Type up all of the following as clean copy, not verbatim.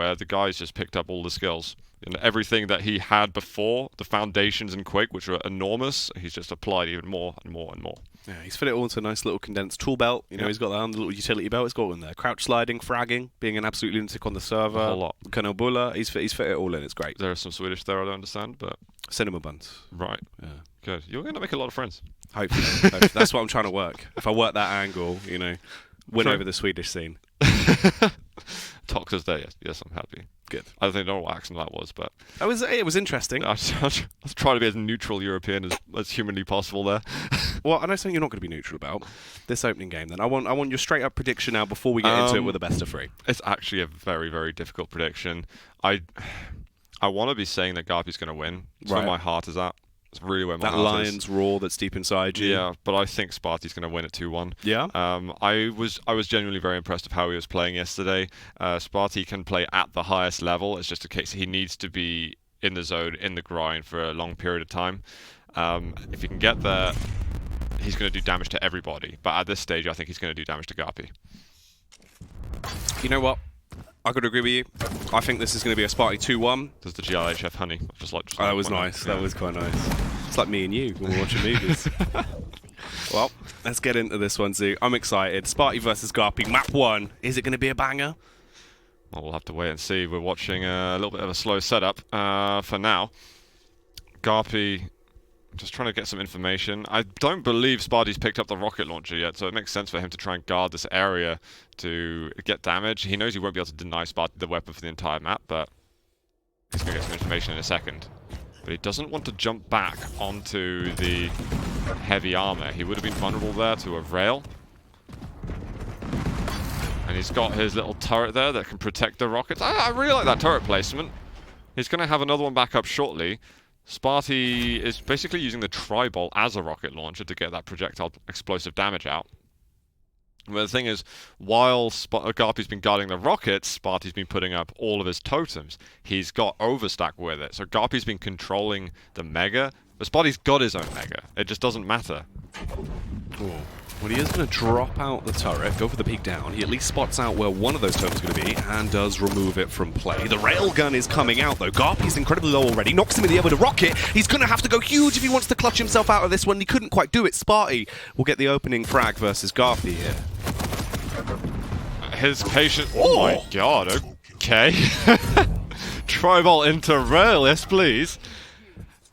where the guy's just picked up all the skills. And everything that he had before, the foundations in Quake, which were enormous, he's just applied even more and more and more. Yeah, he's fit it all into a nice little condensed tool belt. You know, he's got that little utility belt. He's got in there. Crouch sliding, fragging, being an absolute lunatic on the server. A whole lot. Kanobula, he's fit it all in. It's great. There are some Swedish there I don't understand, but... Cinema buns. Right. Yeah. Good. You're going to make a lot of friends. Hopefully. That's what I'm trying to work. If I work that angle, you know, win over the Swedish scene. Toxa's there, yes, I'm happy. Good. I don't know what accent that was, but... It was interesting. I was trying to be as neutral European as humanly possible there. Well, I know something you're not going to be neutral about. This opening game, then. I want your straight-up prediction now before we get into it with a best of 3. It's actually a very, very difficult prediction. I want to be saying that garpy's going to win. It's where my heart is at. It's really where my heart is. That lion's roar that's deep inside you. Yeah, but I think spart1e's going to win at 2-1. Yeah? I was genuinely very impressed with how he was playing yesterday. spart1e can play at the highest level. It's just a case he needs to be in the zone, in the grind for a long period of time. If he can get there, he's going to do damage to everybody. But at this stage, I think he's going to do damage to garpy. You know what? I could agree with you. I think this is going to be a spart1e 2-1. Does the GLHF honey? Just like that was nice. That was quite nice. It's like me and you when we're watching movies. Well, let's get into this one, Zoo. I'm excited. spart1e versus garpy, map 1. Is it going to be a banger? Well, we'll have to wait and see. We're watching a little bit of a slow setup for now. garpy... Just trying to get some information. I don't believe spart1e's picked up the rocket launcher yet, so it makes sense for him to try and guard this area to get damage. He knows he won't be able to deny spart1e the weapon for the entire map, but he's going to get some information in a second. But he doesn't want to jump back onto the heavy armor. He would have been vulnerable there to a rail. And he's got his little turret there that can protect the rockets. I really like that turret placement. He's going to have another one back up shortly. spart1e is basically using the tri-bolt as a rocket launcher to get that projectile explosive damage out. But the thing is, while garpy's been guarding the rockets, spart1e's been putting up all of his totems. He's got overstack with it. So garpy's been controlling the mega, but spart1e's got his own mega. It just doesn't matter. Ooh. Well, he is going to drop out the turret, go for the peek down. He at least spots out where one of those totems is going to be and does remove it from play. The railgun is coming out, though. garpy's incredibly low already. Knocks him in the air with a rocket. He's going to have to go huge if he wants to clutch himself out of this one. He couldn't quite do it. spart1e will get the opening frag versus garpy here. His patience... Oh my god, okay. Tri-bolt into rail, yes please.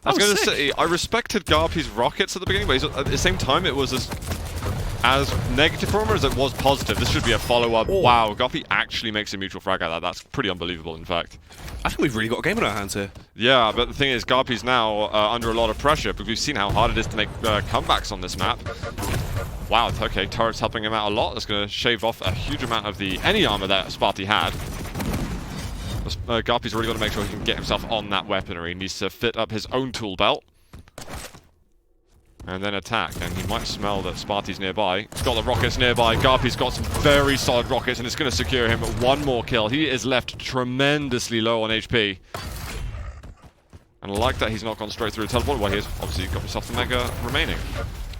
I was going to say, I respected garpy's rockets at the beginning, but at the same time it was as negative for him as it was positive. This should be a follow-up. Wow, garpy actually makes a mutual frag out of that. That's pretty unbelievable, in fact. I think we've really got a game on our hands here. Yeah, but the thing is, garpy's now under a lot of pressure, because we've seen how hard it is to make comebacks on this map. Wow, okay, turret's helping him out a lot. That's going to shave off a huge amount of any armor that spart1e had. garpy's really got to make sure he can get himself on that weaponry. He needs to fit up his own tool belt. And then attack. And he might smell that spart1e's nearby. He's got the rockets nearby. garpy's got some very solid rockets, and it's going to secure him one more kill. He is left tremendously low on HP. And I like that he's not gone straight through a teleport. Well, he's obviously got himself the mega remaining.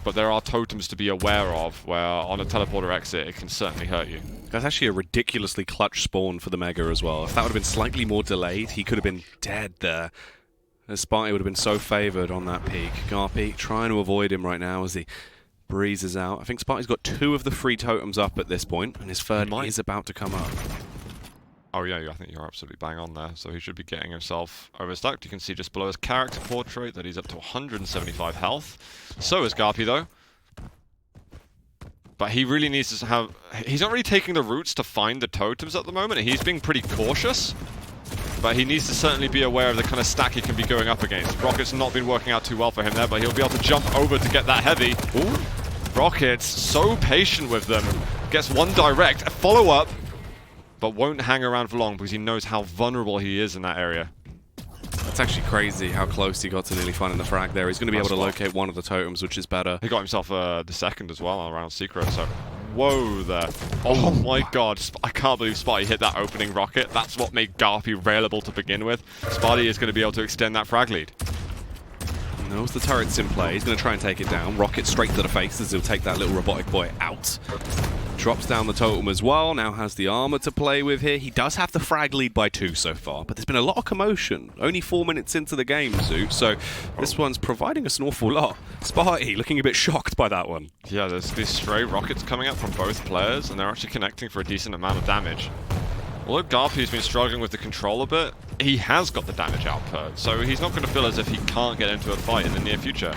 But there are totems to be aware of, where on a teleporter exit, it can certainly hurt you. That's actually a ridiculously clutch spawn for the mega as well. If that would have been slightly more delayed, he could have been dead there. spart1e would have been so favoured on that peak. garpy trying to avoid him right now as he breezes out. I think spart1e's got 2 of the 3 totems up at this point, and his third is about to come up. Oh yeah, I think you're absolutely bang on there. So he should be getting himself overstacked. You can see just below his character portrait that he's up to 175 health. So is garpy though. But he really needs to have... He's not really taking the routes to find the totems at the moment. He's being pretty cautious. But he needs to certainly be aware of the kind of stack he can be going up against. Rocket's not been working out too well for him there, but he'll be able to jump over to get that heavy. Ooh. Rocket's so patient with them. Gets one direct, a follow-up, but won't hang around for long because he knows how vulnerable he is in that area. It's actually crazy how close he got to nearly finding the frag there. He's going to be able to locate one of the totems, which is better. He got himself the second as well around Secret, so... Whoa there. Oh my god, I can't believe spart1e hit that opening rocket. That's what made garpy railable to begin with. spart1e is going to be able to extend that frag lead. Knows the turret's in play. He's going to try and take it down. Rocket straight to the face as he'll take that little robotic boy out. drops down the totem as well, now has the armor to play with here. He does have the frag lead by 2 so far, but there's been a lot of commotion. Only 4 minutes into the game, Zoot, so this one's providing us an awful lot. spart1e looking a bit shocked by that one. Yeah, there's these stray rockets coming up from both players, and they're actually connecting for a decent amount of damage. Although garpy's been struggling with the control a bit, he has got the damage output, so he's not going to feel as if he can't get into a fight in the near future.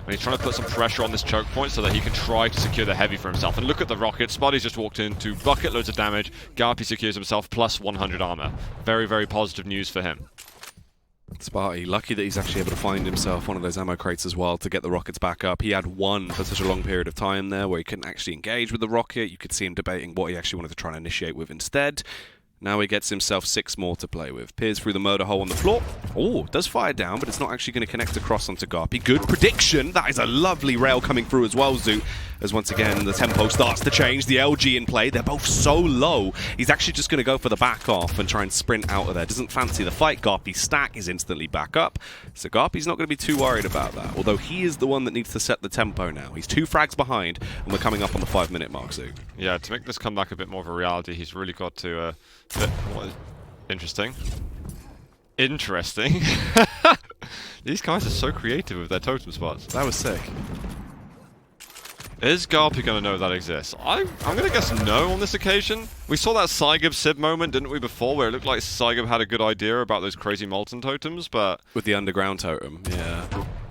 And he's trying to put some pressure on this choke point so that he can try to secure the heavy for himself. And look at the rockets. spart1e's just walked into bucket loads of damage. garpy secures himself plus 100 armor. Very, very positive news for him. spart1e, lucky that he's actually able to find himself one of those ammo crates as well to get the rockets back up. He had one for such a long period of time there where he couldn't actually engage with the rocket. You could see him debating what he actually wanted to try and initiate with instead. Now he gets himself 6 more to play with. Peers through the murder hole on the floor. Oh, does fire down, but it's not actually going to connect across onto garpy. Good prediction. That is a lovely rail coming through as well, Zoot. As once again, the tempo starts to change. The LG in play. They're both so low. He's actually just going to go for the back off and try and sprint out of there. Doesn't fancy the fight. garpy's stack is instantly back up. So garpy's not going to be too worried about that. Although he is the one that needs to set the tempo now. He's 2 frags behind, and we're coming up on the 5-minute mark, Zoot. Yeah, to make this comeback a bit more of a reality, he's really got to... Interesting. Interesting. These guys are so creative with their totem spots. That was sick. Is garpy going to know that exists? I'm going to guess no on this occasion. We saw that Saigib Sib moment, didn't we, before, where it looked like Saigib had a good idea about those crazy molten totems, but... With the underground totem, yeah.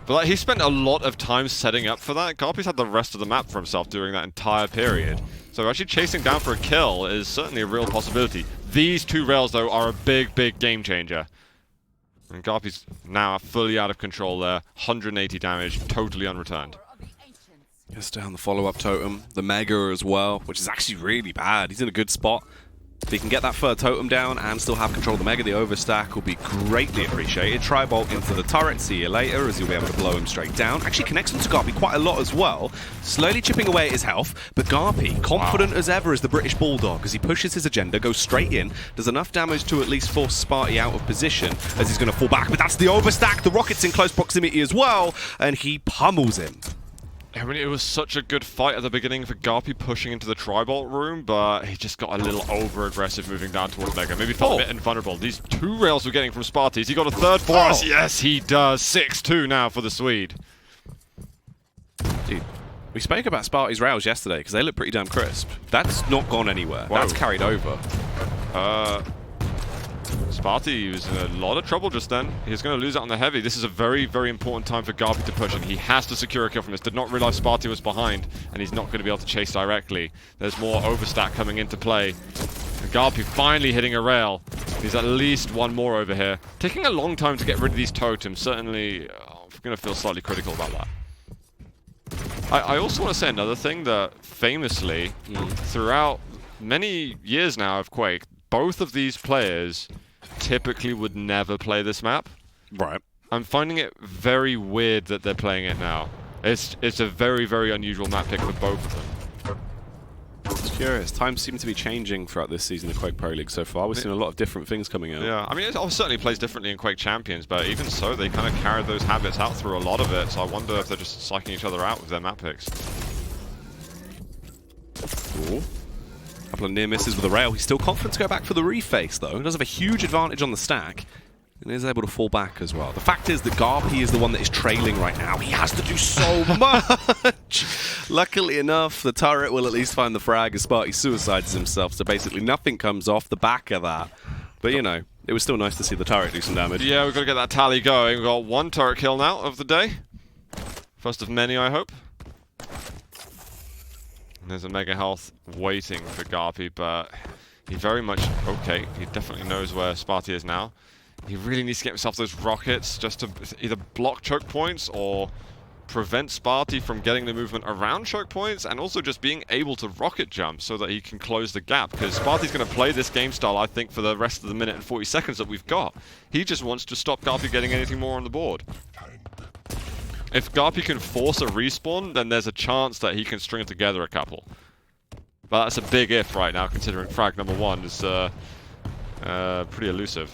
But like, he spent a lot of time setting up for that. garpy's had the rest of the map for himself during that entire period. So actually chasing down for a kill is certainly a real possibility. These 2 rails, though, are a big, big game changer. And garpy's now fully out of control there. 180 damage, totally unreturned. Gets down the follow-up totem. The Mega as well, which is actually really bad. He's in a good spot. If he can get that third totem down and still have control of the Mega, the overstack will be greatly appreciated. Tri-bolt into the turret, see you later, as you'll be able to blow him straight down. Actually connects onto garpy quite a lot as well, slowly chipping away at his health, but garpy, confident as ever as the British Bulldog, as he pushes his agenda, goes straight in, does enough damage to at least force spart1e out of position, as he's going to fall back, but that's the overstack, the rocket's in close proximity as well, and he pummels him. I mean, it was such a good fight at the beginning for garpy pushing into the tri-bolt room, but he just got a little over-aggressive moving down towards Mega. Maybe felt a bit invulnerable. These 2 rails we're getting from spart1e. He got a third for us. Yes, he does. 6-2 now for the Swede. Dude, we spoke about spart1e's rails yesterday because they look pretty damn crisp. That's not gone anywhere. Whoa. That's carried over. spart1e was in a lot of trouble just then. He's going to lose out on the heavy. This is a very, very important time for garpy to push, and he has to secure a kill from this. Did not realize spart1e was behind, and he's not going to be able to chase directly. There's more overstack coming into play. And garpy finally hitting a rail. He's at least 1 more over here. Taking a long time to get rid of these totems. Certainly, I'm going to feel slightly critical about that. I also want to say another thing that famously, throughout many years now of Quake, both of these players typically would never play this map. Right. I'm finding it very weird that they're playing it now. It's a very, very unusual map pick for both of them. It's curious. Times seem to be changing throughout this season of Quake Pro League so far. We've seen a lot of different things coming out. Yeah, I mean, it certainly plays differently in Quake Champions, but even so, they kind of carried those habits out through a lot of it, so I wonder if they're just psyching each other out with their map picks. Cool. Couple of near misses with the rail. He's still confident to go back for the reface, though. He does have a huge advantage on the stack, and is able to fall back as well. The fact is that garpy is the one that is trailing right now. He has to do so much! Luckily enough, the turret will at least find the frag as spart1e suicides himself, so basically nothing comes off the back of that. But, you know, it was still nice to see the turret do some damage. Yeah, we've got to get that tally going. We've got 1 turret kill now of the day. First of many, I hope. And there's a Mega Health waiting for garpy, but he very much... Okay, he definitely knows where spart1e is now. He really needs to get himself those rockets just to either block choke points or prevent spart1e from getting the movement around choke points, and also just being able to rocket jump so that he can close the gap, because spart1e's going to play this game style, I think, for the rest of the minute and 40 seconds that we've got. He just wants to stop garpy getting anything more on the board. If garpy can force a respawn, then there's a chance that he can string together a couple. But that's a big if right now, considering frag number 1 is pretty elusive.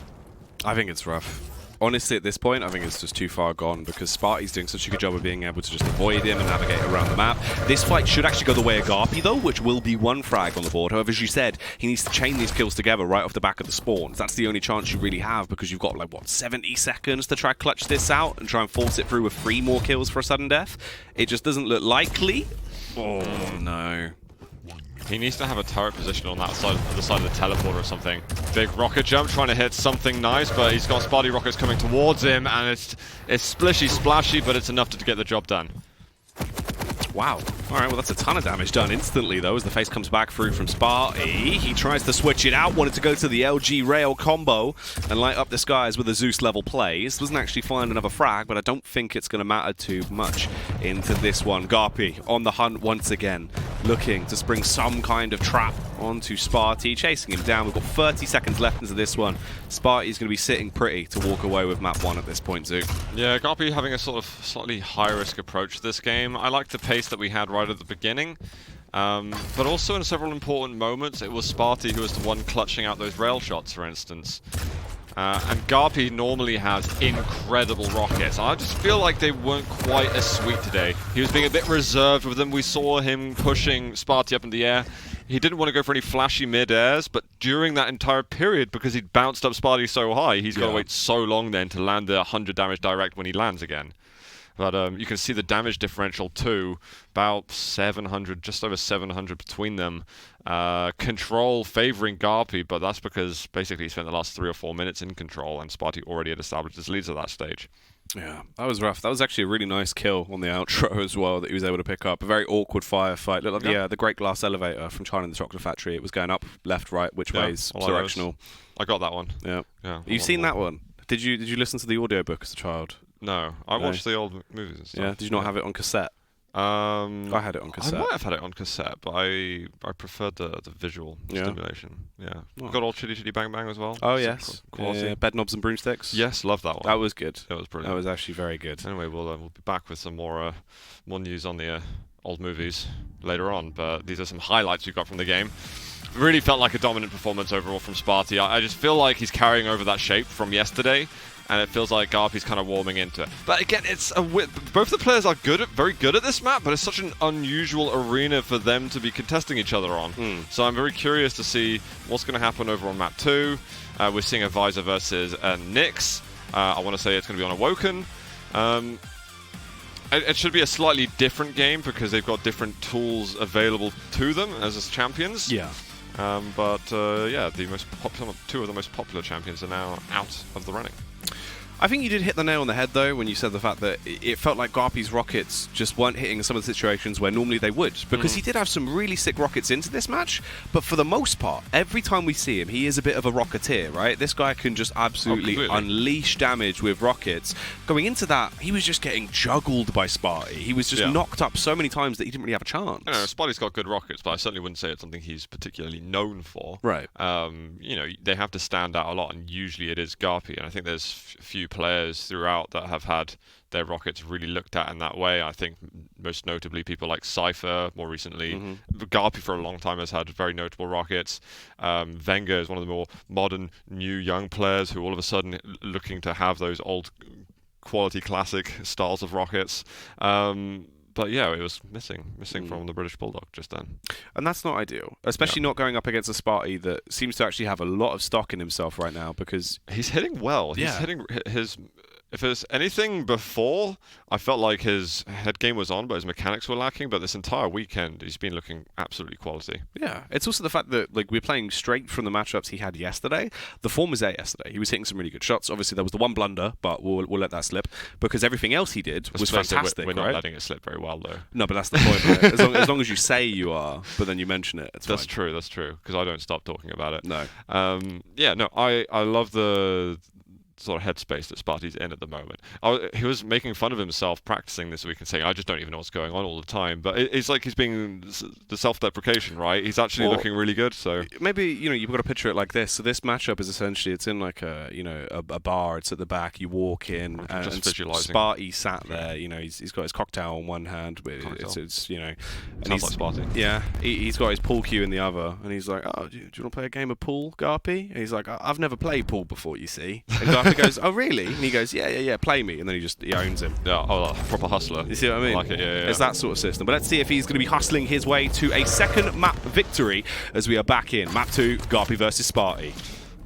I think it's rough. Honestly, at this point, I think it's just too far gone because spart1e's doing such a good job of being able to just avoid him and navigate around the map. This fight should actually go the way of garpy, though, which will be one frag on the board. However, as you said, he needs to chain these kills together right off the back of the spawns. That's the only chance you really have because you've got, like, what, 70 seconds to try and clutch this out and try and force it through with 3 more kills for a sudden death. It just doesn't look likely. Oh, no. He needs to have a turret position on that side, the side of the teleporter or something. Big rocket jump, trying to hit something nice, but he's got spart1e rockets coming towards him, and it's splishy, splashy, but it's enough to get the job done. Wow. All right, well, that's a ton of damage done instantly, though, as the face comes back through from spart1e. He tries to switch it out, wanted to go to the LG rail combo and light up the skies with a Zeus-level plays. Doesn't actually find another frag, but I don't think it's going to matter too much into this one. garpy on the hunt once again, looking to spring some kind of trap onto spart1e, chasing him down. We've got 30 seconds left into this one. spart1e's going to be sitting pretty to walk away with map 1 at this point, Zook. Yeah, garpy having a sort of slightly high-risk approach to this game. I like the pace that we had right at the beginning, but also in several important moments, it was spart1e who was the one clutching out those rail shots, for instance. And garpy normally has incredible rockets. I just feel like they weren't quite as sweet today. He was being a bit reserved with them. We saw him pushing spart1e up in the air. He didn't want to go for any flashy mid-airs, but during that entire period, because he'd bounced up spart1e so high, he's got to wait so long then to land the 100 damage direct when he lands again. But you can see the damage differential too, about 700, just over 700 between them. Control favoring garpy, but that's because basically he spent the last 3 or 4 minutes in control, and spart1e already had established his leads at that stage. Yeah, that was rough. That was actually a really nice kill on the outro as well that he was able to pick up. A very awkward firefight. Looked like the Great Glass Elevator from China and the Chocolate Factory. It was going up, left, right, which ways, directional. I got that one. Yeah. You've seen that one? Did you listen to the audiobook as a child? No, I watched the old movies and stuff. Yeah, did you not have it on cassette? I had it on cassette. I might have had it on cassette, but I preferred the visual stimulation. Yeah. Oh. Got old Chitty Chitty Bang Bang as well. Oh, yes. Bed Knobs and Broomsticks. Yes, love that one. That was good. That was brilliant. That was actually very good. Anyway, we'll be back with some more news on the old movies later on, but these are some highlights we got from the game. Really felt like a dominant performance overall from spart1e. I just feel like he's carrying over that shape from yesterday, and it feels like garpy's kind of warming into it. But again, it's both the players are very good at this map, but it's such an unusual arena for them to be contesting each other on. So I'm very curious to see what's going to happen over on map 2. We're seeing a Visor versus Nyx. I want to say it's going to be on Awoken. It should be a slightly different game because they've got different tools available to them as champions. Yeah. But yeah, two of the most popular champions are now out of the running. I think you did hit the nail on the head, though, when you said the fact that it felt like garpy's rockets just weren't hitting some of the situations where normally they would. Because he did have some really sick rockets into this match, but for the most part, every time we see him, he is a bit of a rocketeer, right? This guy can just absolutely unleash damage with rockets. Going into that, he was just getting juggled by spart1e. He was just knocked up so many times that he didn't really have a chance. I know, spart1e's got good rockets, but I certainly wouldn't say it's something he's particularly known for. Right. You know, they have to stand out a lot, and usually it is garpy, and I think there's few players throughout that have had their rockets really looked at in that way. I think most notably people like Cypher more recently. garpy for a long time has had very notable rockets. Venga is one of the more modern, new, young players who all of a sudden looking to have those old quality classic styles of rockets. But yeah, it was missing from the British Bulldog just then. And that's not ideal, especially not going up against a spart1e that seems to actually have a lot of stock in himself right now because... He's hitting well. He's hitting his... If there's anything before, I felt like his head game was on, but his mechanics were lacking. But this entire weekend, he's been looking absolutely quality. Yeah, it's also the fact that we're playing straight from the matchups he had yesterday. The form was there yesterday. He was hitting some really good shots. Obviously, there was the one blunder, but we'll let that slip because everything else he did was fantastic. We're not letting it slip very well, though. No, but that's the point. Right? As long as you say you are, but then you mention it. That's true. That's true. Because I don't stop talking about it. No. Yeah. No. I love the sort of headspace that spart1e's in at the moment. He was making fun of himself practicing this week and saying, I just don't even know what's going on all the time. But it's like he's being the self-deprecation, right? He's actually looking really good. So maybe, you've got to picture it like this. So this matchup is essentially, it's in like a bar. It's at the back. You walk in and spart1e sat there. He's got his cocktail in one hand. It's Sounds like spart1e. Yeah. He's got his pool cue in the other. And he's like, oh, do you want to play a game of pool, garpy? And he's like, I've never played pool before, you see. And He goes, oh really? And he goes, yeah, play me. And then he owns him. Yeah, oh, proper hustler. You see what I mean? I like it, yeah. It's that sort of system. But let's see if he's going to be hustling his way to a second map victory as we are back in Map 2, garpy versus spart1e.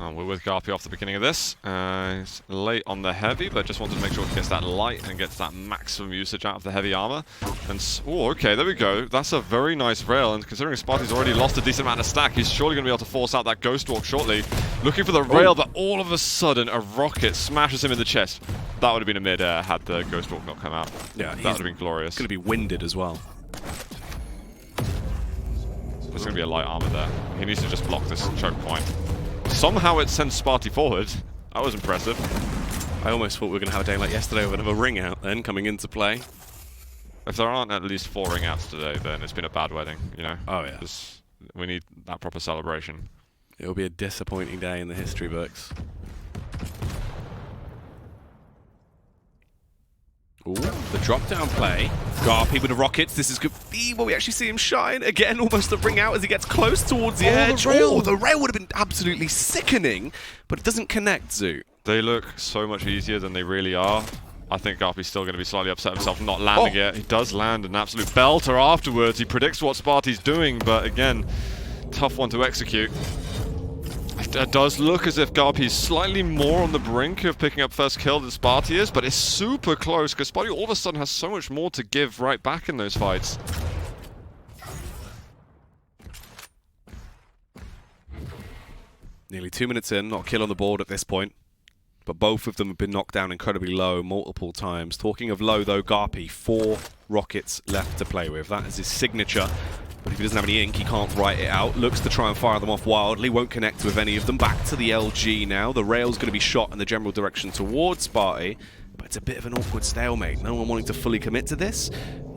We're with garpy off the beginning of this. He's late on the heavy, but just wanted to make sure he gets that light and gets that maximum usage out of the heavy armor. And oh, okay, there we go. That's a very nice rail, and considering spart1e's already lost a decent amount of stack, he's surely going to be able to force out that ghost walk shortly. Looking for the rail, but all of a sudden a rocket smashes him in the chest. That would have been a mid-air had the ghost walk not come out. Yeah, that would have been glorious. Going to be winded as well. There's going to be a light armor there. He needs to just block this choke point. Somehow it sends spart1e forward. That was impressive. I almost thought we were going to have a day like yesterday with another ring out then coming into play. If there aren't at least 4 ring outs today, then it's been a bad wedding, you know? Oh yeah. We need that proper celebration. It'll be a disappointing day in the history books. Ooh, the drop-down play. garpy with the rockets. This is good. Will we actually see him shine? Again, almost a ring out as he gets close towards the edge. The rail would have been absolutely sickening, but it doesn't connect, Zoot. They look so much easier than they really are. I think garpy's still going to be slightly upset himself not landing it. He does land an absolute belter afterwards. He predicts what spart1e's doing, but again, tough one to execute. It does look as if garpy's slightly more on the brink of picking up first kill than spart1e is, but it's super close because spart1e all of a sudden has so much more to give right back in those fights. Nearly 2 minutes in, not a kill on the board at this point. But both of them have been knocked down incredibly low multiple times. Talking of low though, garpy, 4 rockets left to play with. That is his signature. But if he doesn't have any ink, he can't write it out. Looks to try and fire them off wildly. Won't connect with any of them. Back to the LG now. The rail's going to be shot in the general direction towards spart1e. But it's a bit of an awkward stalemate. No one wanting to fully commit to this.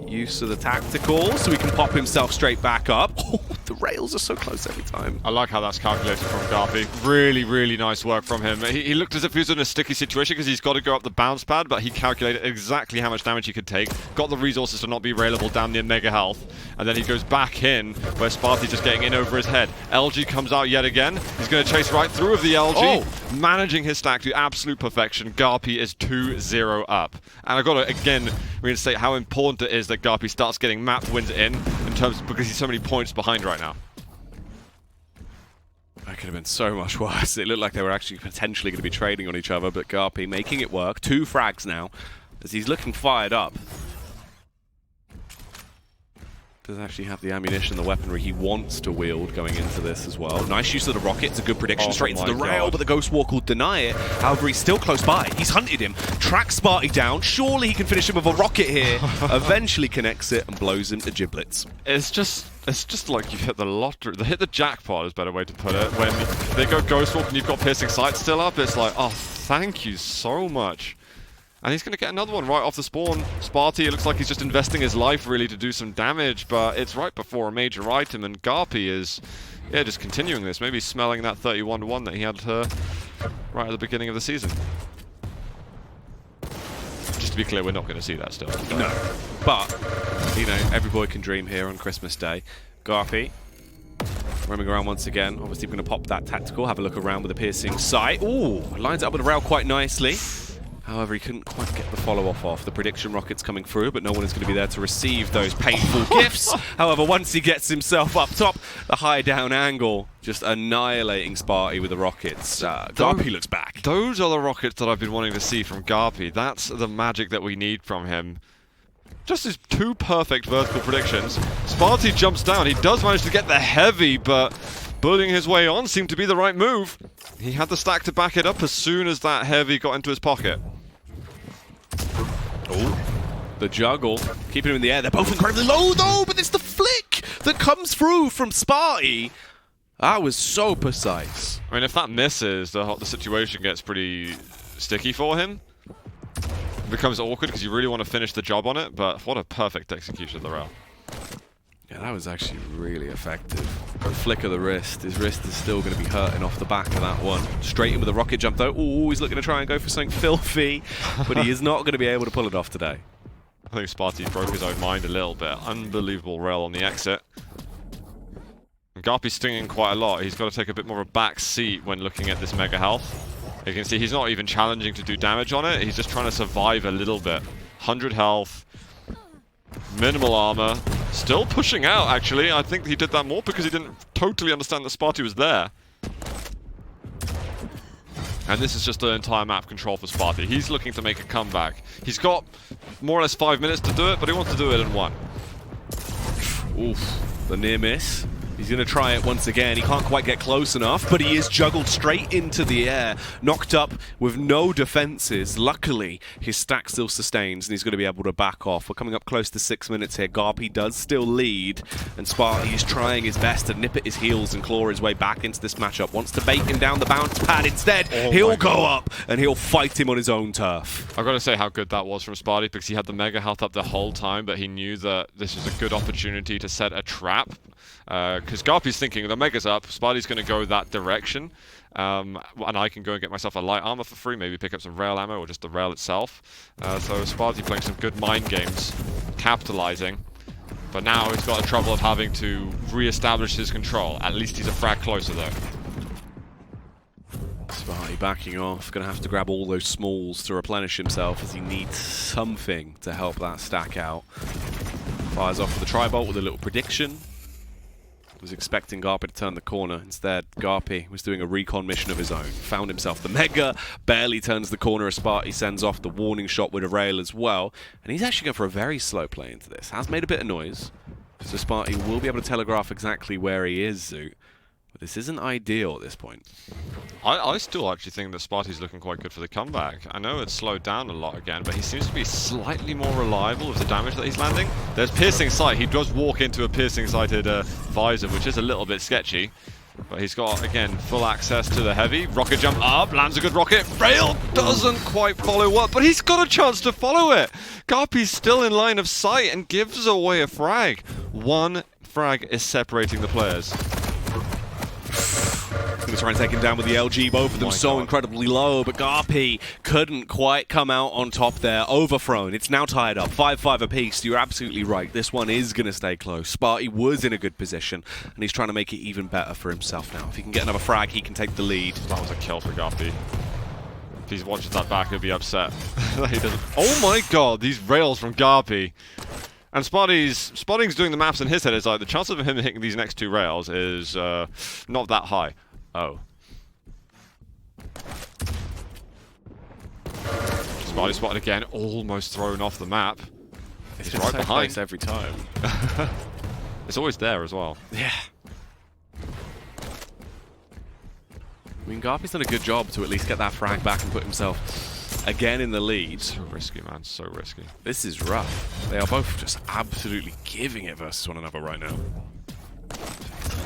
Use of the tactical, so he can pop himself straight back up. Oh, the rails are so close every time. I like how that's calculated from garpy. Really, really nice work from him. He looked as if he was in a sticky situation because he's got to go up the bounce pad, but he calculated exactly how much damage he could take. Got the resources to not be railable down near mega health. And then he goes back in, where spart1e's just getting in over his head. LG comes out yet again. He's going to chase right through with the LG. Managing his stack to absolute perfection. garpy is 2-0 up. And I've got to, again, reinstate how important it is that garpy starts getting map wins in terms because he's so many points behind right now. That could have been so much worse. It looked like they were actually potentially going to be trading on each other, but garpy making it work. 2 frags now as he's looking fired up. Doesn't actually have the ammunition, the weaponry he wants to wield going into this as well. Nice use of the rocket. It's a good prediction straight into the rail, but the Ghost Walk will deny it. However, he's still close by. He's hunted him, tracks spart1e down. Surely he can finish him with a rocket here. Eventually connects it and blows him to giblets. It's just like you've hit the lottery. Hit the jackpot is a better way to put it. When they go Ghost Walk and you've got Piercing Sight still up, it's like, oh, thank you so much. And he's going to get another one right off the spawn. spart1e, it looks like he's just investing his life really to do some damage, but it's right before a major item, and garpy is, yeah, just continuing this, maybe smelling that 31-1 that he had right at the beginning of the season. Just to be clear, we're not going to see that still. No, but, you know, every boy can dream here on Christmas Day. garpy, roaming around once again. Obviously, we're going to pop that tactical, have a look around with a Piercing Sight. Ooh, lines it up with the rail quite nicely. However, he couldn't quite get the follow-off off. The prediction rocket's coming through, but no one is going to be there to receive those painful gifts. However, once he gets himself up top, the high down angle, just annihilating spart1e with the rockets. garpy looks back. Those are the rockets that I've been wanting to see from garpy. That's the magic that we need from him. Just his 2 perfect vertical predictions. spart1e jumps down. He does manage to get the heavy, but bullying his way on seemed to be the right move. He had the stack to back it up as soon as that heavy got into his pocket. Oh, the juggle, keeping him in the air. They're both incredibly low though, but it's the flick that comes through from spart1e. That was so precise. I mean, if that misses, the situation gets pretty sticky for him. It becomes awkward because you really want to finish the job on it, but what a perfect execution of the rail. Yeah, that was actually really effective. The flick of the wrist. His wrist is still going to be hurting off the back of that one. Straight in with a rocket jump though. Ooh, he's looking to try and go for something filthy, but he is not going to be able to pull it off today. I think spart1e broke his own mind a little bit. Unbelievable rail on the exit. And garpy's stinging quite a lot. He's got to take a bit more of a back seat when looking at this mega health. You can see he's not even challenging to do damage on it. He's just trying to survive a little bit. 100 health. Minimal armor. Still pushing out, actually. I think he did that more because he didn't totally understand that spart1e was there. And this is just the entire map control for spart1e. He's looking to make a comeback. He's got more or less 5 minutes to do it, but he wants to do it in 1. Oof, the near miss. He's going to try it once again. He can't quite get close enough, but he is juggled straight into the air. Knocked up with no defenses. Luckily, his stack still sustains, and he's going to be able to back off. We're coming up close to 6 minutes here. garpy does still lead, and spart1e is trying his best to nip at his heels and claw his way back into this matchup. Wants to bait him down the bounce pad. Instead, he'll go up, and he'll fight him on his own turf. I've got to say how good that was from spart1e, because he had the mega health up the whole time, but he knew that this was a good opportunity to set a trap. Because garpy's thinking the mega's up, spart1e's going to go that direction, and I can go and get myself a light armor for free, maybe pick up some rail ammo or just the rail itself. So spart1e playing some good mind games, capitalizing. But now he's got the trouble of having to re-establish his control. At least he's a frag closer though. spart1e backing off, going to have to grab all those smalls to replenish himself as he needs something to help that stack out. Fires off with the tri-bolt with a little prediction. Was expecting garpy to turn the corner. Instead, garpy was doing a recon mission of his own. Found himself the mega, barely turns the corner as spart1e sends off the warning shot with a rail as well. And he's actually going for a very slow play into this. Has made a bit of noise. So spart1e will be able to telegraph exactly where he is, Zoot. But this isn't ideal at this point. I still actually think that spart1e's looking quite good for the comeback. I know it's slowed down a lot again, but he seems to be slightly more reliable with the damage that he's landing. There's piercing sight. He does walk into a piercing sighted visor, which is a little bit sketchy. But he's got, again, full access to the heavy. Rocket jump up, lands a good rocket. Rail doesn't quite follow up, but he's got a chance to follow it. garpy's still in line of sight and gives away a frag. One frag is separating the players. Going to try and take him down with the LG, both of them so incredibly low, but garpy couldn't quite come out on top there. Overthrown. It's now tied up. 5-5 apiece. You're absolutely right. This one is going to stay close. spart1e was in a good position, and he's trying to make it even better for himself now. If he can get another frag, he can take the lead. That was a kill for garpy. If he's watching that back, he'll be upset. He doesn't. Oh my god, these rails from garpy. And spart1e's doing the maths in his head. It's like the chance of him hitting these next 2 rails is not that high. Oh. spart1e spotted again, almost thrown off the map. It's right behind every time. It's always there as well. Yeah. I mean, garpy's done a good job to at least get that frag back and put himself again in the lead. So risky, man. So risky. This is rough. They are both just absolutely giving it versus one another right now.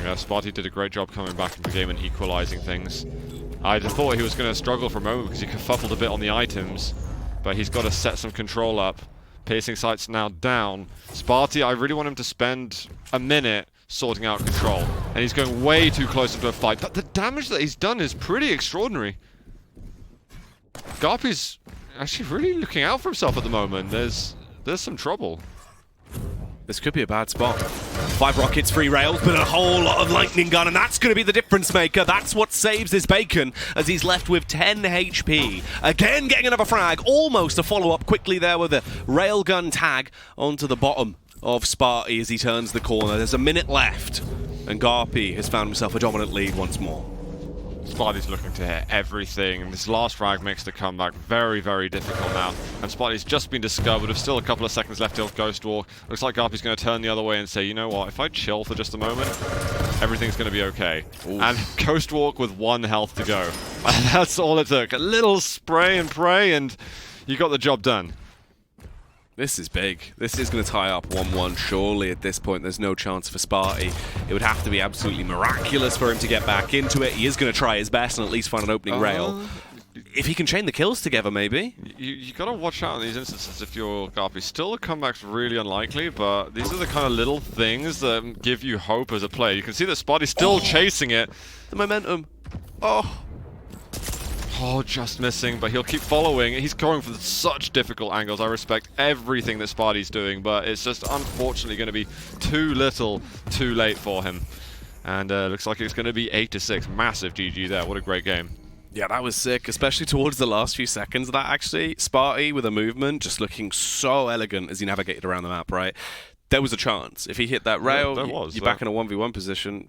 Yeah, spart1e did a great job coming back into the game and equalizing things. I thought he was going to struggle for a moment because he kerfuffled a bit on the items, but he's got to set some control up. Piercing sight's now down. spart1e, I really want him to spend a minute sorting out control, and he's going way too close into a fight. But the damage that he's done is pretty extraordinary. garpy's actually really looking out for himself at the moment. There's some trouble. This could be a bad spot. 5 rockets, 3 rails, but a whole lot of lightning gun, and that's going to be the difference maker. That's what saves his bacon, as he's left with 10 HP. Again, getting another frag. Almost a follow-up quickly there with a railgun tag onto the bottom of spart1e as he turns the corner. There's a minute left, and garpy has found himself a dominant lead once more. spart1e's looking to hit everything, and this last frag makes the comeback very, very difficult now. And spart1e's just been discovered with still a couple of seconds left till Ghost Walk. Looks like garpy's going to turn the other way and say, you know what, if I chill for just a moment, everything's going to be okay. Oof. And Ghost Walk with 1 health to go. And that's all it took. A little spray and pray, and you got the job done. This is big. This is going to tie up 1-1. Surely at this point, there's no chance for spart1e. It would have to be absolutely miraculous for him to get back into it. He is going to try his best and at least find an opening rail. If he can chain the kills together, maybe. You got to watch out in these instances if you're garpy. Still, the comeback's really unlikely, but these are the kind of little things that give you hope as a player. You can see that spart1e's still chasing it. The momentum. Oh. Oh, just missing, but he'll keep following. He's going for such difficult angles. I respect everything that spart1e's doing, but it's just unfortunately going to be too little, too late for him. And looks like it's going to be 8-6. Massive GG there. What a great game. Yeah, that was sick, especially towards the last few seconds of that, actually. spart1e with a movement, just looking so elegant as he navigated around the map, right? There was a chance. If he hit that rail, you're back in a 1v1 position.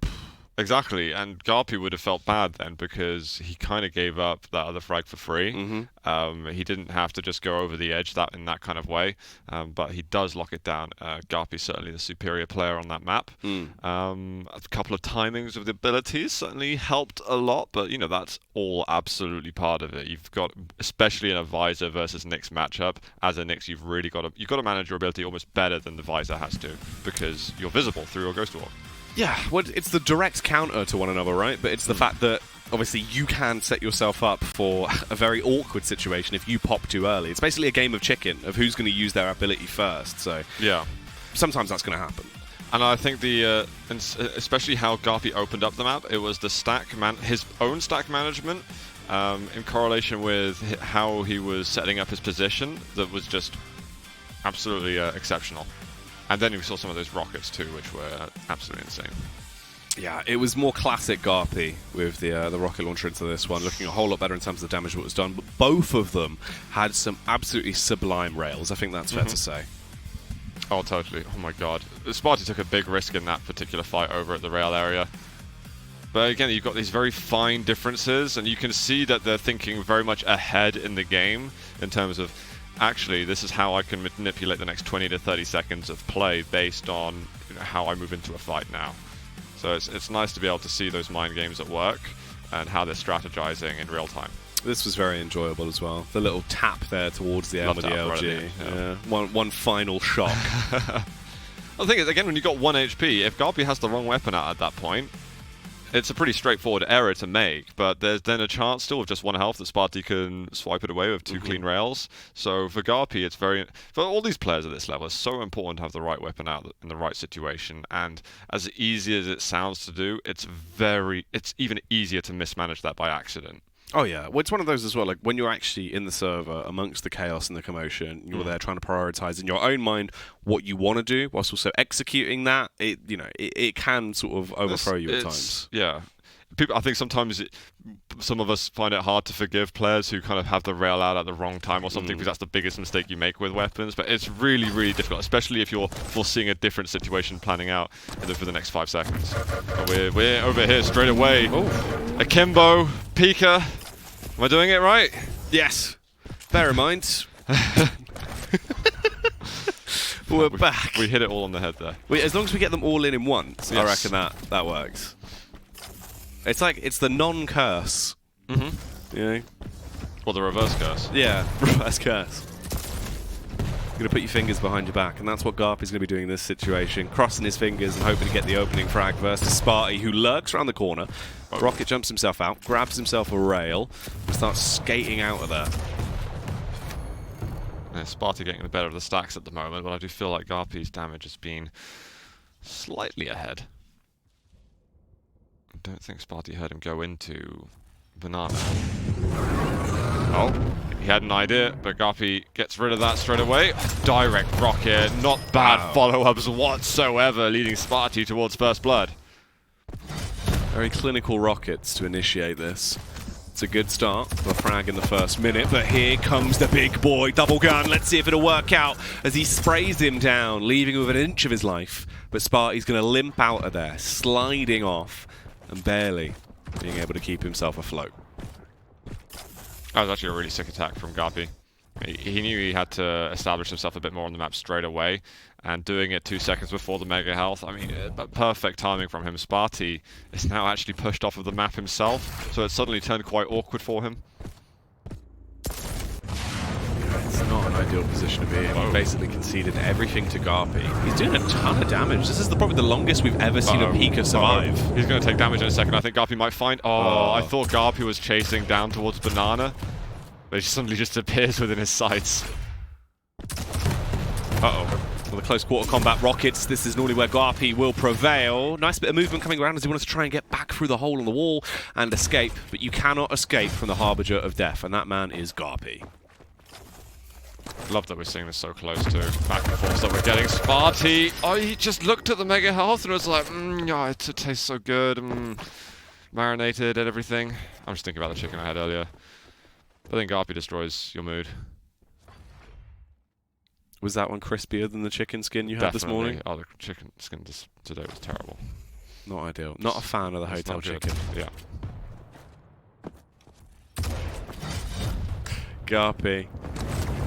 Exactly, and garpy would have felt bad then because he kind of gave up that other frag for free. He didn't have to just go over the edge in that kind of way, but he does lock it down. Garpy's certainly the superior player on that map. A couple of timings of the abilities certainly helped a lot, but you know that's all absolutely part of it. You've got, especially in a Visor versus Nyx matchup, as a Nyx, you've got to manage your ability almost better than the Visor has to because you're visible through your Ghost Walk. Yeah, well, it's the direct counter to one another, right? But it's the fact that, obviously, you can set yourself up for a very awkward situation if you pop too early. It's basically a game of chicken, of who's going to use their ability first, so... Yeah. Sometimes that's going to happen. And I think especially how garpy opened up the map, it was his own stack management, in correlation with how he was setting up his position, that was just absolutely exceptional. And then we saw some of those rockets too, which were absolutely insane. Yeah, it was more classic garpy with the rocket launcher into this one, looking a whole lot better in terms of the damage that was done. But both of them had some absolutely sublime rails. I think that's fair to say. Oh, totally. Oh my god. spart1e took a big risk in that particular fight over at the rail area. But again, you've got these very fine differences, and you can see that they're thinking very much ahead in the game in terms of, actually, this is how I can manipulate the next 20 to 30 seconds of play based on how I move into a fight now. So it's nice to be able to see those mind games at work and how they're strategizing in real time. This was very enjoyable as well. The little tap there towards the air with the LG. Yeah. One final shot. The thing is, again, when you've got 1 HP, if garpy has the wrong weapon out at that point, it's a pretty straightforward error to make, but there's then a chance still with just 1 health that spart1e can swipe it away with 2 clean rails. So for garpy, for all these players at this level, it's so important to have the right weapon out in the right situation. And as easy as it sounds to do, it's even easier to mismanage that by accident. Oh yeah, well, it's one of those as well, like when you're actually in the server amongst the chaos and the commotion, you're there trying to prioritize in your own mind what you want to do whilst also executing that. It can sort of overthrow you at times. Yeah. I think sometimes some of us find it hard to forgive players who kind of have the rail out at the wrong time or something, because that's the biggest mistake you make with weapons. But it's really, really difficult, especially if you're foreseeing a different situation planning out for the next 5 seconds. But we're over here straight away. Akimbo, Pika. Am I doing it right? Yes. Bear in mind, we're back. We hit it all on the head there. As long as we get them all in once, I reckon that works. It's the non-curse. You know? Or the reverse curse. Yeah, reverse curse. You're going to put your fingers behind your back, and that's what garpy's going to be doing in this situation. Crossing his fingers and hoping to get the opening frag versus spart1e, who lurks around the corner. Rocket jumps himself out, grabs himself a rail, and starts skating out of there. Yeah, spart1e getting the better of the stacks at the moment, but I do feel like garpy's damage has been slightly ahead. I don't think spart1e heard him go into banana. Oh, he had an idea, but garpy gets rid of that straight away. Direct rocket, not bad follow-ups whatsoever, leading spart1e towards first blood. Very clinical rockets to initiate this. It's a good start for a frag in the first minute, but here comes the big boy. Double gun, let's see if it'll work out as he sprays him down, leaving him with an inch of his life. But spart1e's going to limp out of there, sliding off, and barely being able to keep himself afloat. That was actually a really sick attack from garpy. He knew he had to establish himself a bit more on the map straight away, and doing it 2 seconds before the mega health, I mean, perfect timing from him. spart1e is now actually pushed off of the map himself, so it suddenly turned quite awkward for him. It's not an ideal position to be in. He basically conceded everything to garpy. He's doing a ton of damage. This is probably the longest we've ever seen a Pika survive. He's going to take damage in a second. I think garpy might find... I thought garpy was chasing down towards banana, but he suddenly just appears within his sights. Well, the close quarter combat rockets, this is normally where garpy will prevail. Nice bit of movement coming around as he wants to try and get back through the hole in the wall and escape, but you cannot escape from the harbinger of death, and that man is garpy. Love that we're seeing this so close to back and forth that we're getting. spart1e, he just looked at the mega health and was like, it tastes so good. marinated and everything. I'm just thinking about the chicken I had earlier. I think garpy destroys your mood. Was that one crispier than the chicken skin you had this morning? Oh, the chicken skin today was terrible. Not ideal. Not a fan of the hotel chicken. Yeah. Garpy.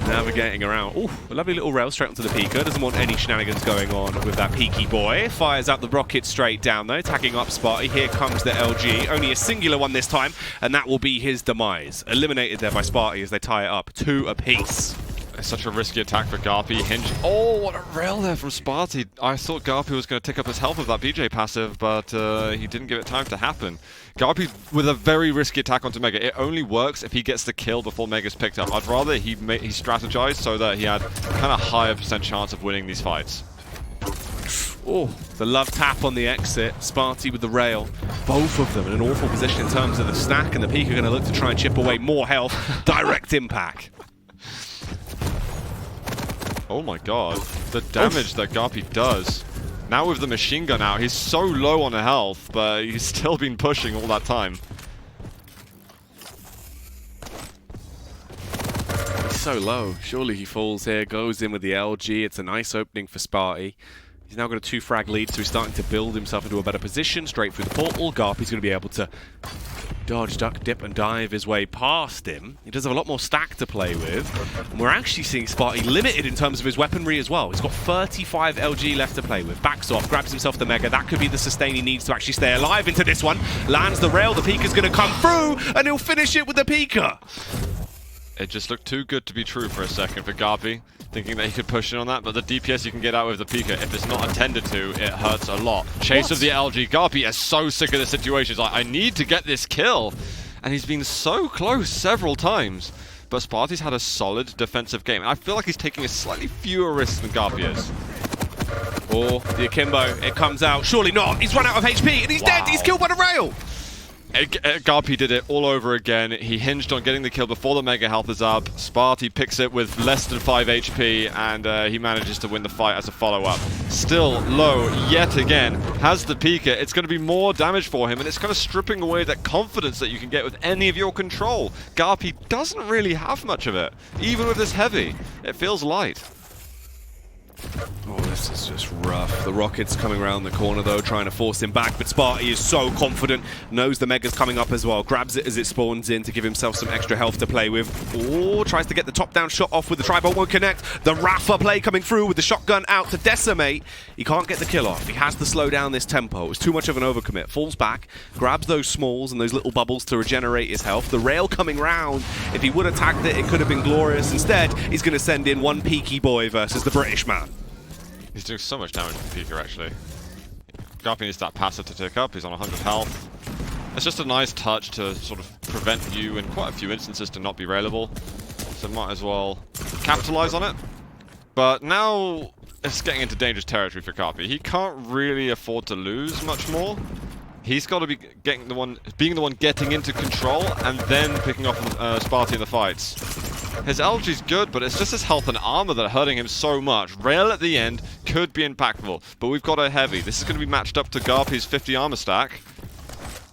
Navigating around. Ooh, a lovely little rail straight onto the Pika. Doesn't want any shenanigans going on with that peaky boy. Fires out the rocket straight down though, tagging up spart1e. Here comes the LG. Only a singular one this time, and that will be his demise. Eliminated there by spart1e as they tie it up 2 apiece. It's such a risky attack for garpy. Hinge. Oh, what a rail there from spart1e. I thought garpy was going to take up his health with that BJ passive, but he didn't give it time to happen. Garpy with a very risky attack onto Mega. It only works if he gets the kill before Mega's picked up. I'd rather he strategized so that he had kind of higher % chance of winning these fights. Oh, the love tap on the exit. spart1e with the rail. Both of them in an awful position in terms of the stack, and the Pika are going to look to try and chip away more health. Direct impact. Oh my god, the damage that garpy does. Now with the machine gun out, he's so low on health, but he's still been pushing all that time. He's so low. Surely he falls here, goes in with the LG. It's a nice opening for spart1e. He's now got a 2-frag lead, so he's starting to build himself into a better position. Straight through the portal. Garpy's going to be able to dodge, duck, dip, and dive his way past him. He does have a lot more stack to play with. And we're actually seeing spart1e limited in terms of his weaponry as well. He's got 35 LG left to play with. Backs off, grabs himself the Mega. That could be the sustain he needs to actually stay alive into this one. Lands the rail. The Pika's going to come through, and he'll finish it with the Pika. It just looked too good to be true for a second for garpy, thinking that he could push in on that, but the DPS you can get out with the Pika, if it's not attended to, it hurts a lot. Chase of the LG. Garpy is so sick of the situation. He's like, I need to get this kill. And he's been so close several times. But spart1e's had a solid defensive game. And I feel like he's taking a slightly fewer risks than garpy is. Or the akimbo, it comes out. Surely not. He's run out of HP, and he's dead. He's killed by the rail. Garpy did it all over again. He hinged on getting the kill before the Mega health is up. spart1e picks it with less than 5 HP, and he manages to win the fight as a follow-up. Still low yet again. Has the Pika. It's going to be more damage for him, and it's kind of stripping away that confidence that you can get with any of your control. Garpy doesn't really have much of it. Even with this heavy, it feels light. Oh, this is just rough. The rocket's coming around the corner, though, trying to force him back, but spart1e is so confident, knows the Mega's coming up as well, grabs it as it spawns in to give himself some extra health to play with. Oh, tries to get the top-down shot off with the tri-bolt, won't connect. The Rafa play coming through with the shotgun out to decimate. He can't get the kill off. He has to slow down this tempo. It's too much of an overcommit. Falls back, grabs those smalls and those little bubbles to regenerate his health. The rail coming round. If he would have tagged it, it could have been glorious. Instead, he's going to send in one peaky boy versus the British man. He's doing so much damage to the Pika, actually. Garpy needs that passive to tick up. He's on 100 health. It's just a nice touch to sort of prevent you in quite a few instances to not be railable. So might as well capitalize on it. But now it's getting into dangerous territory for Garpy. He can't really afford to lose much more. He's got to be being the one getting into control and then picking off spart1e in the fights. His LG's good, but it's just his health and armor that are hurting him so much. Rail at the end could be impactful, but we've got a heavy. This is going to be matched up to Garpy's 50 armor stack.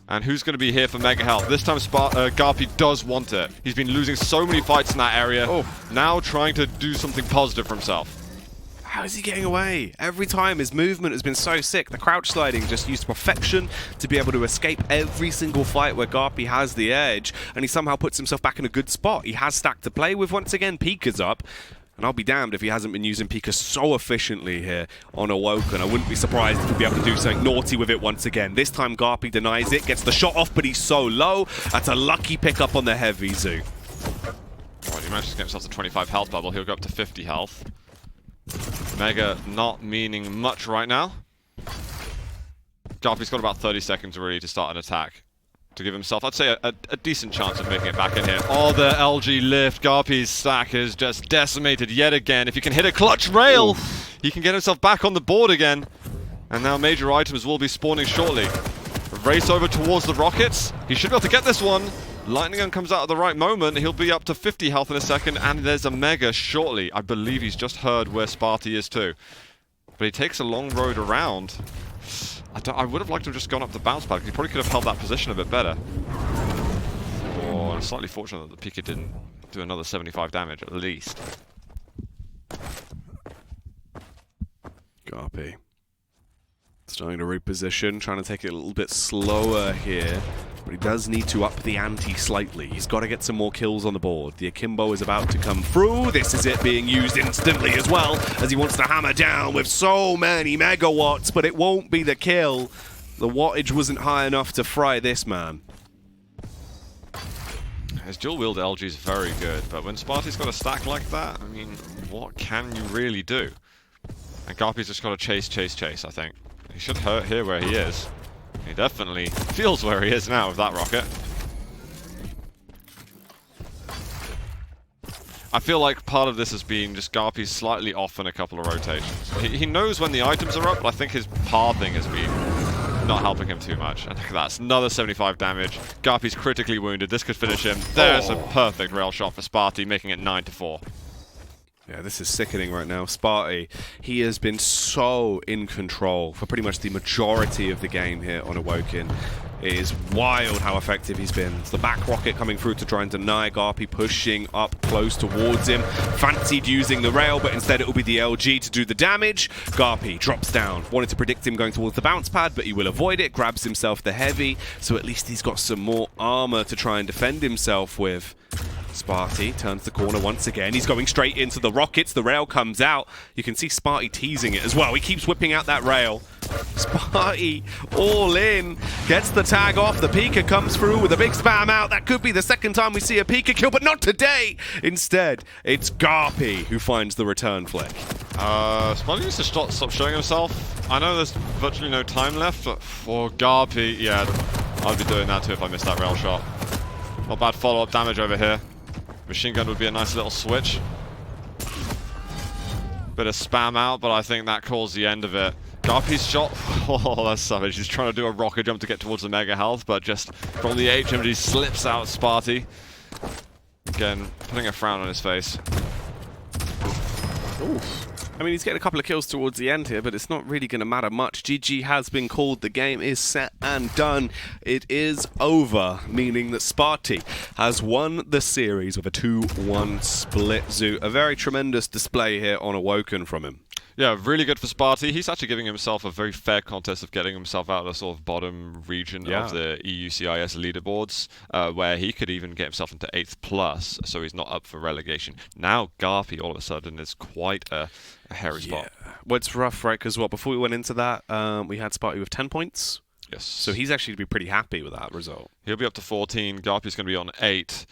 And who's going to be here for Mega Health? This time Garpy does want it. He's been losing so many fights in that area. Oh. Now trying to do something positive for himself. How is he getting away? Every time his movement has been so sick. The crouch sliding just used to perfection to be able to escape every single fight where Garpy has the edge, and he somehow puts himself back in a good spot. He has stack to play with once again. Pika's up, and I'll be damned if he hasn't been using Pika so efficiently here on Awoken. I wouldn't be surprised if he'll be able to do something naughty with it once again. This time Garpy denies it, gets the shot off, but he's so low. That's a lucky pickup on the heavy Zoo. Alright, he managed to get himself to 25 health bubble. He'll go up to 50 health. Mega not meaning much right now. Garpy's got about 30 seconds really to start an attack to give himself, I'd say, a decent chance of making it back in here. Oh, the LG lift. Garpy's stack is just decimated yet again. If he can hit a clutch rail, he can get himself back on the board again. And now major items will be spawning shortly. Race over towards the rockets. He should be able to get this one. Lightning Gun comes out at the right moment. He'll be up to 50 health in a second, and there's a Mega shortly. I believe he's just heard where spart1e is too. But he takes a long road around. I would have liked to have just gone up the bounce pad, because he probably could have held that position a bit better. Or I'm slightly fortunate that the Pika didn't do another 75 damage, at least. garpy starting to reposition, trying to take it a little bit slower here. But he does need to up the ante slightly. He's got to get some more kills on the board. The Akimbo is about to come through. This is it being used instantly as well, as he wants to hammer down with so many megawatts, but it won't be the kill. The wattage wasn't high enough to fry this man. His dual wield LG is very good, but when spart1e's got a stack like that, I mean, what can you really do? And garpy's just got to chase, chase, chase, I think. He should hurt here where he is. He definitely feels where he is now with that rocket. I feel like part of this has been just garpy slightly off in a couple of rotations. He knows when the items are up, but I think his pathing has been not helping him too much. And look at that, it's another 75 damage. garpy's critically wounded, this could finish him. There's a perfect rail shot for spart1e, making it 9-4. Yeah, this is sickening right now. spart1e, he has been so in control for pretty much the majority of the game here on Awoken. It is wild how effective he's been. It's the back rocket coming through to try and deny garpy, pushing up close towards him. Fancied using the rail, but instead it will be the LG to do the damage. garpy drops down. Wanted to predict him going towards the bounce pad, but he will avoid it. Grabs himself the heavy, so at least he's got some more armor to try and defend himself with. spart1e turns the corner once again. He's going straight into the rockets. The rail comes out. You can see spart1e teasing it as well. He keeps whipping out that rail. spart1e all in. Gets the tag off. The Pika comes through with a big spam out. That could be the second time we see a Pika kill, but not today. Instead, it's garpy who finds the return flick. spart1e needs to stop showing himself. I know there's virtually no time left, but for garpy, yeah, I'd be doing that too if I missed that rail shot. Not bad follow-up damage over here. Machine gun would be a nice little switch. Bit of spam out, but I think that calls the end of it. garpy's shot, oh, that's savage. He's trying to do a rocket jump to get towards the mega health, but just from the HMG slips out spart1e. Again, putting a frown on his face. Oof. I mean, he's getting a couple of kills towards the end here, but it's not really going to matter much. GG has been called. The game is set and done. It is over, meaning that spart1e has won the series with a 2-1 split. Zoo, a very tremendous display here on Awoken from him. Yeah, really good for spart1e. He's actually giving himself a very fair contest of getting himself out of the sort of bottom region of the EU CIS leaderboards, where he could even get himself into 8th plus, so he's not up for relegation. Now garpy all of a sudden is quite a hairy spot. Well, it's rough, right? Because before we went into that, we had spart1e with 10 points. Yes. So he's actually to be pretty happy with that result. He'll be up to 14. garpy's going to be on 8.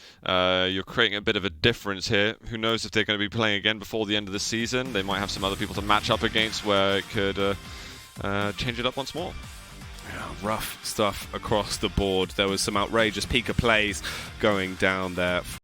You're creating a bit of a difference here. Who knows if they're going to be playing again before the end of the season? They might have some other people to match up against where it could change it up once more. Yeah, rough stuff across the board. There was some outrageous Pika plays going down there.